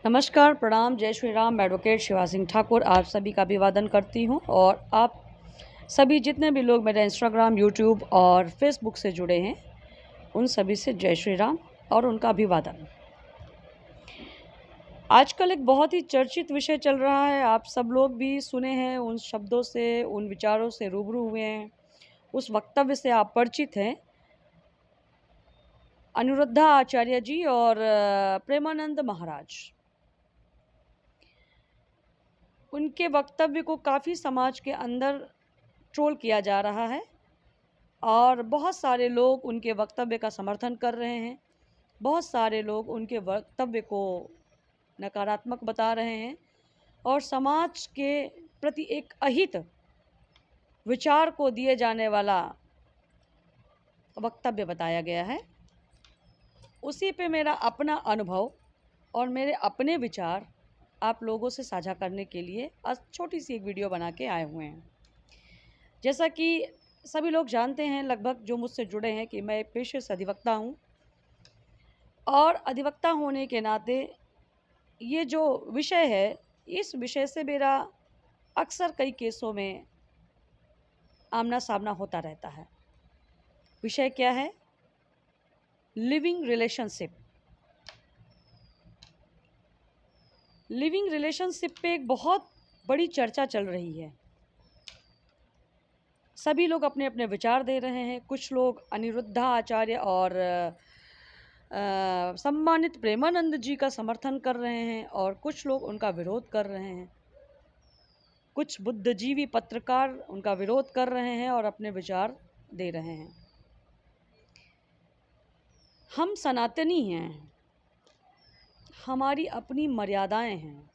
नमस्कार, प्रणाम, जय श्री राम। मैं एडवोकेट शिवा सिंह ठाकुर आप सभी का अभिवादन करती हूँ और आप सभी जितने भी लोग मेरे इंस्टाग्राम, यूट्यूब और फेसबुक से जुड़े हैं, उन सभी से जय श्री राम और उनका अभिवादन। आजकल एक बहुत ही चर्चित विषय चल रहा है, आप सब लोग भी सुने हैं, उन शब्दों से, उन विचारों से रूबरू हुए हैं, उस वक्तव्य से आप परिचित हैं। अनिरुद्धा आचार्य जी और प्रेमानंद महाराज, उनके वक्तव्य को काफ़ी समाज के अंदर ट्रोल किया जा रहा है और बहुत सारे लोग उनके वक्तव्य का समर्थन कर रहे हैं। बहुत सारे लोग उनके वक्तव्य को नकारात्मक बता रहे हैं और समाज के प्रति एक अहित विचार को दिए जाने वाला वक्तव्य बताया गया है। उसी पे मेरा अपना अनुभव और मेरे अपने विचार आप लोगों से साझा करने के लिए आज छोटी सी एक वीडियो बना के आए हुए हैं। जैसा कि सभी लोग जानते हैं, लगभग जो मुझसे जुड़े हैं, कि मैं एक पेशे से अधिवक्ता हूँ और अधिवक्ता होने के नाते ये जो विषय है, इस विषय से मेरा अक्सर कई केसों में आमना सामना होता रहता है। विषय क्या है? Living relationship. लिविंग रिलेशनशिप पे एक बहुत बड़ी चर्चा चल रही है। सभी लोग अपने अपने विचार दे रहे हैं। कुछ लोग अनिरुद्धा आचार्य और सम्मानित प्रेमानंद जी का समर्थन कर रहे हैं और कुछ लोग उनका विरोध कर रहे हैं। कुछ बुद्धिजीवी पत्रकार उनका विरोध कर रहे हैं और अपने विचार दे रहे हैं। हम सनातनी हैं, हमारी अपनी मर्यादाएं हैं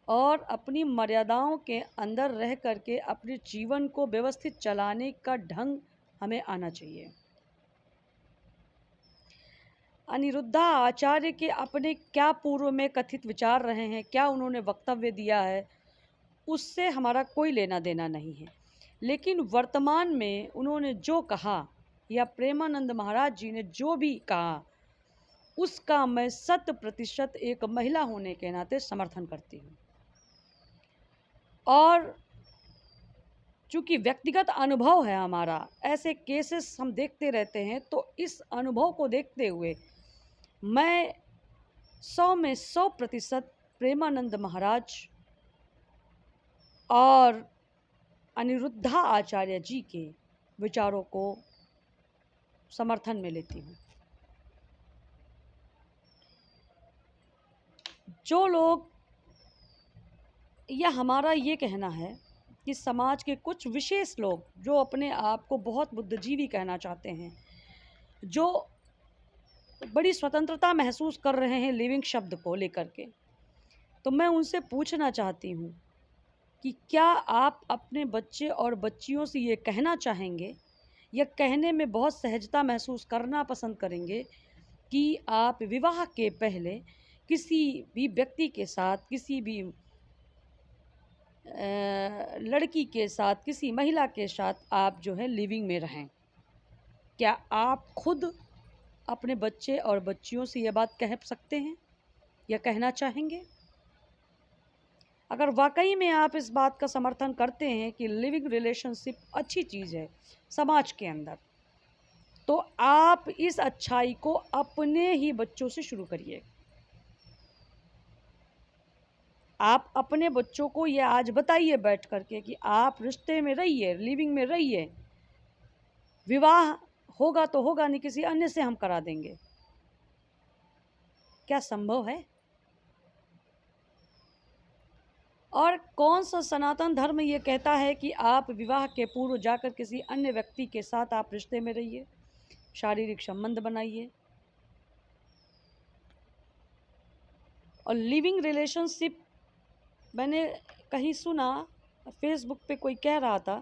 और अपनी मर्यादाओं के अंदर रह करके अपने जीवन को व्यवस्थित चलाने का ढंग हमें आना चाहिए। अनिरुद्धा आचार्य के अपने क्या पूर्व में कथित विचार रहे हैं, क्या उन्होंने वक्तव्य दिया है, उससे हमारा कोई लेना देना नहीं है। लेकिन वर्तमान में उन्होंने जो कहा या प्रेमानंद महाराज जी ने जो भी कहा, उसका मैं 100% एक महिला होने के नाते समर्थन करती हूँ। और चूँकि व्यक्तिगत अनुभव है हमारा, ऐसे केसेस हम देखते रहते हैं, तो इस अनुभव को देखते हुए मैं 100 में 100% प्रेमानंद महाराज और अनिरुद्धा आचार्य जी के विचारों को समर्थन में लेती हूँ। जो लोग, या हमारा ये कहना है कि समाज के कुछ विशेष लोग जो अपने आप को बहुत बुद्धिजीवी कहना चाहते हैं, जो बड़ी स्वतंत्रता महसूस कर रहे हैं लिविंग शब्द को लेकर के, तो मैं उनसे पूछना चाहती हूँ कि क्या आप अपने बच्चे और बच्चियों से ये कहना चाहेंगे या कहने में बहुत सहजता महसूस करना पसंद करेंगे कि आप विवाह के पहले किसी भी व्यक्ति के साथ, किसी भी लड़की के साथ, किसी महिला के साथ आप जो है लिविंग में रहें? क्या आप खुद अपने बच्चे और बच्चियों से ये बात कह सकते हैं या कहना चाहेंगे? अगर वाकई में आप इस बात का समर्थन करते हैं कि लिविंग रिलेशनशिप अच्छी चीज़ है समाज के अंदर, तो आप इस अच्छाई को अपने ही बच्चों से शुरू करिए। आप अपने बच्चों को ये आज बताइए बैठ करके कि आप रिश्ते में रहिए, लिविंग में रहिए। विवाह होगा तो होगा, नहीं किसी अन्य से हम करा देंगे। क्या संभव है? और कौन सा सनातन धर्म ये कहता है कि आप विवाह के पूर्व जाकर किसी अन्य व्यक्ति के साथ आप रिश्ते में रहिए, शारीरिक संबंध बनाइए? और लिविंग रिलेशनशिप, मैंने कहीं सुना, फेसबुक पे कोई कह रहा था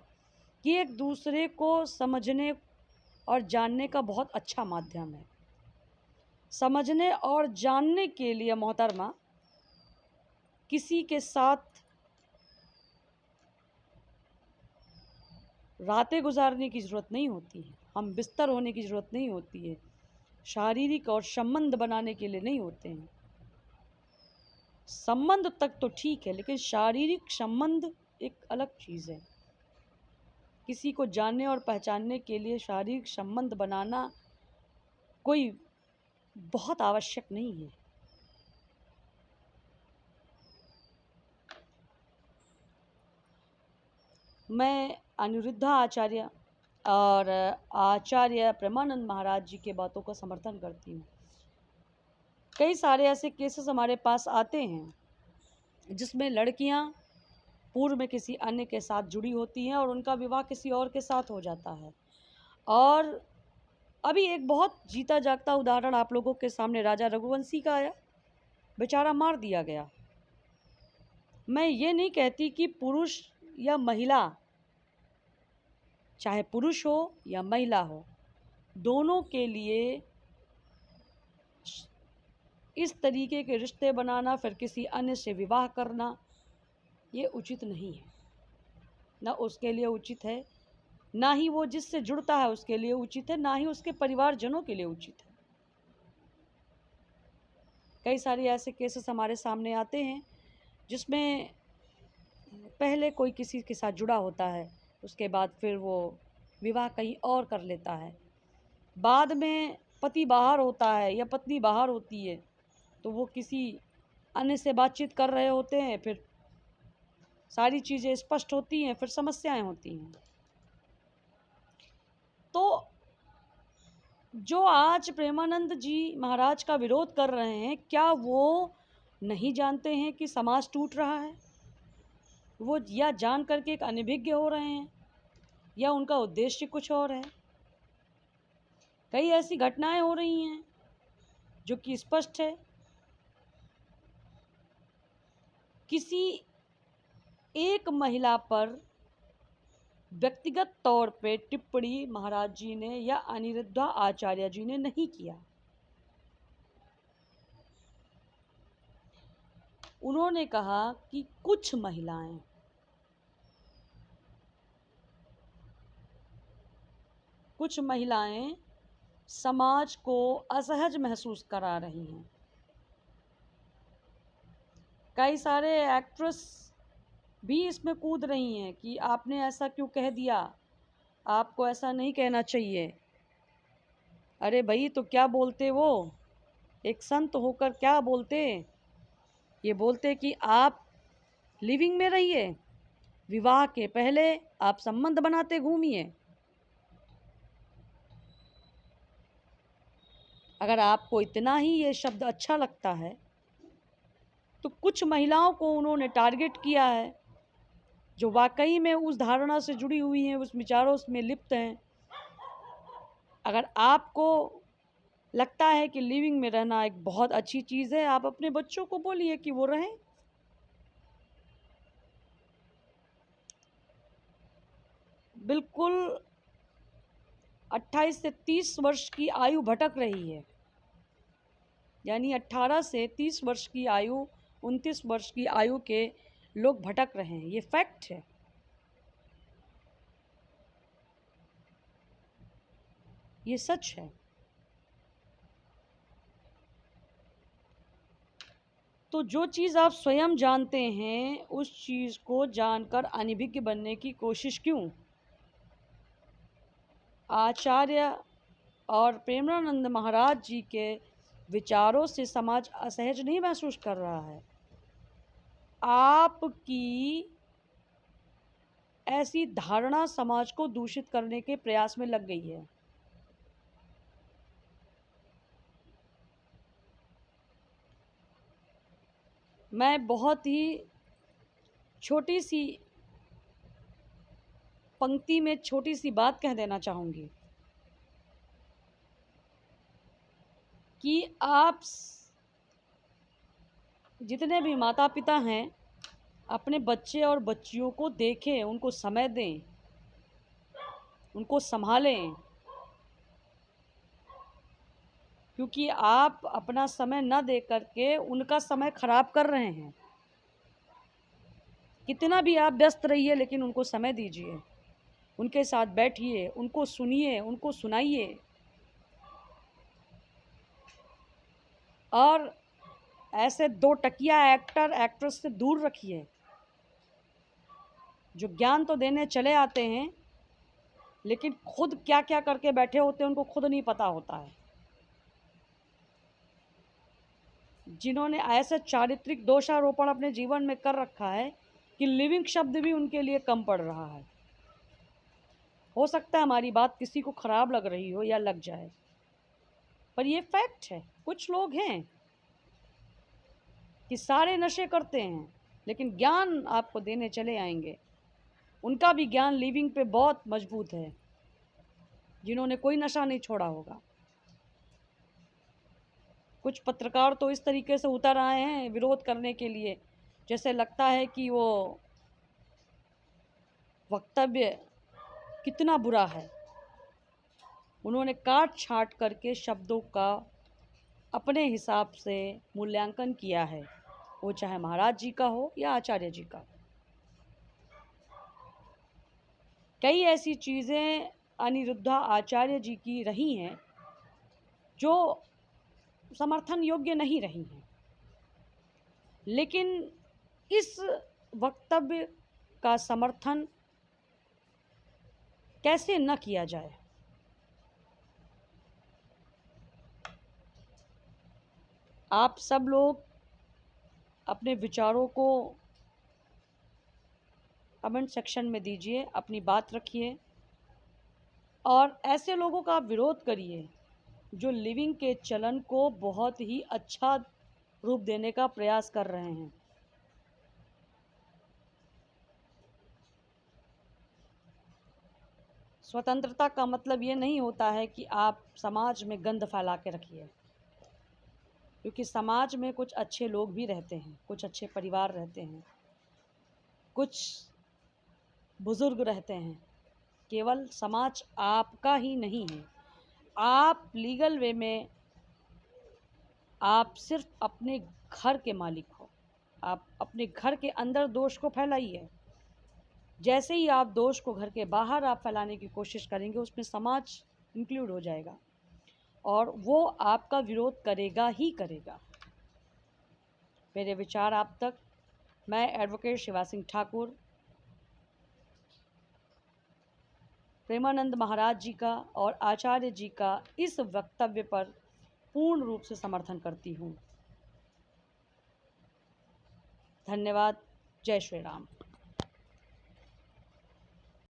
कि एक दूसरे को समझने और जानने का बहुत अच्छा माध्यम है। समझने और जानने के लिए मोहतरमा किसी के साथ रातें गुजारने की ज़रूरत नहीं होती है, हम बिस्तर होने की ज़रूरत नहीं होती है, शारीरिक और संबंध बनाने के लिए नहीं होते हैं। संबंध तक तो ठीक है, लेकिन शारीरिक संबंध एक अलग चीज़ है। किसी को जानने और पहचानने के लिए शारीरिक संबंध बनाना कोई बहुत आवश्यक नहीं है। मैं अनिरुद्धा आचार्य और आचार्य प्रेमानंद महाराज जी के बातों का समर्थन करती हूँ। कई सारे ऐसे केसेस हमारे पास आते हैं जिसमें लड़कियाँ पूर्व में किसी अन्य के साथ जुड़ी होती हैं और उनका विवाह किसी और के साथ हो जाता है। और अभी एक बहुत जीता जागता उदाहरण आप लोगों के सामने राजा रघुवंशी का आया, बेचारा मार दिया गया। मैं ये नहीं कहती कि पुरुष या महिला, चाहे पुरुष हो या महिला हो, दोनों के लिए इस तरीके के रिश्ते बनाना फिर किसी अन्य से विवाह करना ये उचित नहीं है। ना उसके लिए उचित है, ना ही वो जिससे जुड़ता है उसके लिए उचित है, ना ही उसके परिवारजनों के लिए उचित है। कई सारे ऐसे केसेस हमारे सामने आते हैं जिसमें पहले कोई किसी के साथ जुड़ा होता है, उसके बाद फिर वो विवाह कहीं और कर लेता है। बाद में पति बाहर होता है या पत्नी बाहर होती है तो वो किसी अन्य से बातचीत कर रहे होते हैं, फिर सारी चीज़ें स्पष्ट होती हैं, फिर समस्याएं होती हैं। तो जो आज प्रेमानंद जी महाराज का विरोध कर रहे हैं, क्या वो नहीं जानते हैं कि समाज टूट रहा है? वो या जान करके एक अनभिज्ञ हो रहे हैं या उनका उद्देश्य कुछ और है। कई ऐसी घटनाएं हो रही हैं जो कि स्पष्ट है। किसी एक महिला पर व्यक्तिगत तौर पे टिप्पणी महाराज जी ने या अनिरुद्धा आचार्य जी ने नहीं किया। उन्होंने कहा कि कुछ महिलाएं समाज को असहज महसूस करा रही हैं। कई सारे एक्ट्रेस भी इसमें कूद रही हैं कि आपने ऐसा क्यों कह दिया, आपको ऐसा नहीं कहना चाहिए। अरे भाई, तो क्या बोलते वो, एक संत होकर क्या बोलते? ये बोलते कि आप लिविंग में रहिए, विवाह के पहले आप संबंध बनाते घूमिए। अगर आपको इतना ही ये शब्द अच्छा लगता है तो कुछ महिलाओं को उन्होंने टारगेट किया है जो वाकई में उस धारणा से जुड़ी हुई हैं, उस विचारों में लिप्त हैं। अगर आपको लगता है कि लिविंग में रहना एक बहुत अच्छी चीज़ है, आप अपने बच्चों को बोलिए कि वो रहें। बिल्कुल 28 से 30 वर्ष की आयु भटक रही है, यानी 18 से 30 वर्ष की आयु, 29 वर्ष की आयु के लोग भटक रहे हैं। ये फैक्ट है। ये सच है। तो जो चीज़ आप स्वयं जानते हैं उस चीज़ को जानकर अनभिज्ञ बनने की कोशिश क्यों? आचार्य और प्रेमानंद महाराज जी के विचारों से समाज असहज नहीं महसूस कर रहा है। आपकी ऐसी धारणा समाज को दूषित करने के प्रयास में लग गई है। मैं बहुत ही छोटी सी पंक्ति में छोटी सी बात कह देना चाहूँगी कि आप जितने भी माता पिता हैं अपने बच्चे और बच्चियों को देखें, उनको समय दें, उनको संभालें, क्योंकि आप अपना समय न दे करके उनका समय खराब कर रहे हैं। कितना भी आप व्यस्त रहिए लेकिन उनको समय दीजिए, उनके साथ बैठिए, उनको सुनिए, उनको सुनाइए। और ऐसे दो टकिया एक्टर एक्ट्रेस से दूर रखिए जो ज्ञान तो देने चले आते हैं लेकिन खुद क्या क्या करके बैठे होते हैं उनको खुद नहीं पता होता है। जिन्होंने ऐसे चारित्रिक दोषारोपण अपने जीवन में कर रखा है कि लिविंग शब्द भी उनके लिए कम पड़ रहा है। हो सकता है हमारी बात किसी को ख़राब लग रही हो या लग जाए, पर ये फैक्ट है। कुछ लोग हैं कि सारे नशे करते हैं लेकिन ज्ञान आपको देने चले आएंगे। उनका भी ज्ञान लिविंग पे बहुत मजबूत है, जिन्होंने कोई नशा नहीं छोड़ा होगा। कुछ पत्रकार तो इस तरीके से उतर आए हैं विरोध करने के लिए, जैसे लगता है कि वो वक्तव्य कितना बुरा है। उन्होंने काट छाँट करके शब्दों का अपने हिसाब से मूल्यांकन किया है, वो चाहे महाराज जी का हो या आचार्य जी का। कई ऐसी चीज़ें अनिरुद्धा आचार्य जी की रही हैं जो समर्थन योग्य नहीं रही हैं, लेकिन इस वक्तव्य का समर्थन कैसे न किया जाए। आप सब लोग अपने विचारों को कमेंट सेक्शन में दीजिए, अपनी बात रखिए और ऐसे लोगों का आप विरोध करिए जो लिविंग के चलन को बहुत ही अच्छा रूप देने का प्रयास कर रहे हैं। स्वतंत्रता का मतलब ये नहीं होता है कि आप समाज में गंद फैला के रखिए, क्योंकि समाज में कुछ अच्छे लोग भी रहते हैं, कुछ अच्छे परिवार रहते हैं, कुछ बुज़ुर्ग रहते हैं। केवल समाज आपका ही नहीं है। आप लीगल वे में आप सिर्फ अपने घर के मालिक हो। आप अपने घर के अंदर दोष को फैलाइए। जैसे ही आप दोष को घर के बाहर आप फैलाने की कोशिश करेंगे, उसमें समाज इंक्लूड हो जाएगा और वो आपका विरोध करेगा ही करेगा। मेरे विचार आप तक। मैं एडवोकेट शिवा सिंह ठाकुर प्रेमानंद महाराज जी का और आचार्य जी का इस वक्तव्य पर पूर्ण रूप से समर्थन करती हूँ। धन्यवाद। जय श्री राम।